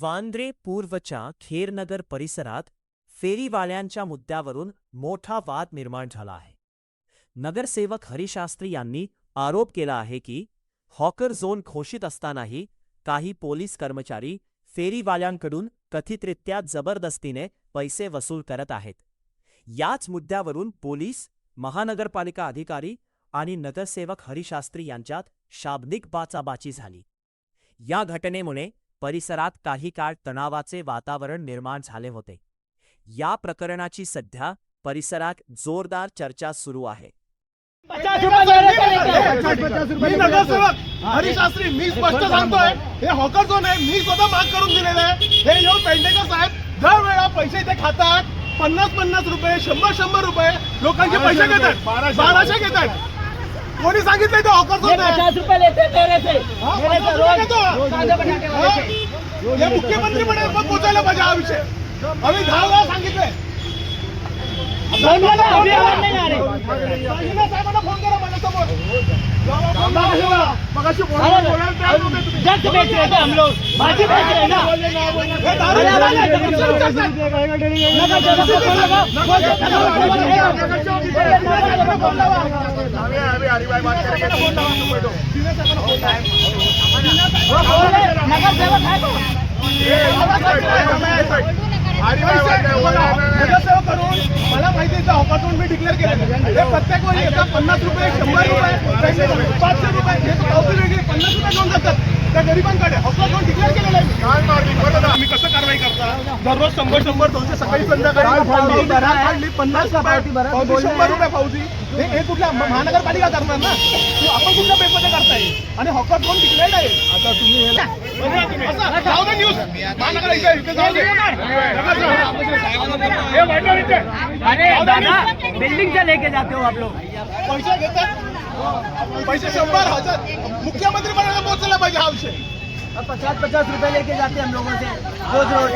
वांद्रे पूर्वच्या खेरनगर परिसरात फेरीवाल्यांच्या मुद्द्यावरून मोठा वाद निर्माण झाला आहे. नगरसेवक हरिशास्त्री यांनी आरोप केला आहे की हॉकर झोन घोषित असतानाही काही पोलीस कर्मचारी फेरीवाल्यांकडून कथितरित्या जबरदस्तीने पैसे वसूल करत आहेत. याच मुद्द्यावरून पोलीस, महानगरपालिका अधिकारी आणि नगरसेवक हरिशास्त्री यांच्यात शाब्दिक बाचाबाची झाली. या घटनेमुळे परिसरात काही काळ तणावाचे वातावरण निर्माण झाले होते. या प्रकरणाची सध्या परिसरात जोरदार चर्चा सुरू आहे. मी नगरसेवक हरिशास्त्री मी स्पष्ट सांगतोय, हे हॉकर झोन आहे. मी स्वतः माग करून दिलेलं आहे. हे येऊन पेंडेकर साहेब दरवेळा पैसे इथे खातात. 50-50 रुपये, 100-100 रुपये लोकांचे पैसे घेतात. 1200 घेतात. कोणी सांगितलं ते हॉकर झोन आहे? 50 रुपये लेते मेरे से हे मुख्यमंत्री पण पोहोचायला पाहिजे हा विषय. आम्ही 10 वेळा सांगितलंय. अभी आवाज नहीं आ रही. साहेबांना फोन करा माझ्यासमोर. जग बेच रहे थे हम लोग, बाजी बेच रहे हैं ना. नगरसेवक करून मला माहिती आहे हॉकर झोन मी डिक्लेअर केलं. हे प्रत्येक वेळी येतात 50 रुपये, 100 रुपये, 500 रुपये वेगळी 50 रुपये घेऊन जातात त्या गरिबांकडे. हॉकर झोन डिक्लेअर केलेलं आहे. आम्ही कसं कारवाई करता? दररोज 100-100, 200 सकाळी संध्याकाळी 50 रुपये, 100 रुपये फौजी. हे कुठल्या महानगरपालिका करणार ना? आपण कुठल्या पेपरने करताय? आणि हॉकर झोन डिक्लेअर्ड आहे. आता तुम्ही जाऊ दे न्यूज अरे दादा, बिल्डिंग से लेके जाते हो आप लोग. पैसे घेतात. पैसे 100,000 मुख्यमंत्री बनायला पोहोचला पाहिजे हा विषय. 50-50 रुपए लेके जाते हम लोगों से रोज रोज.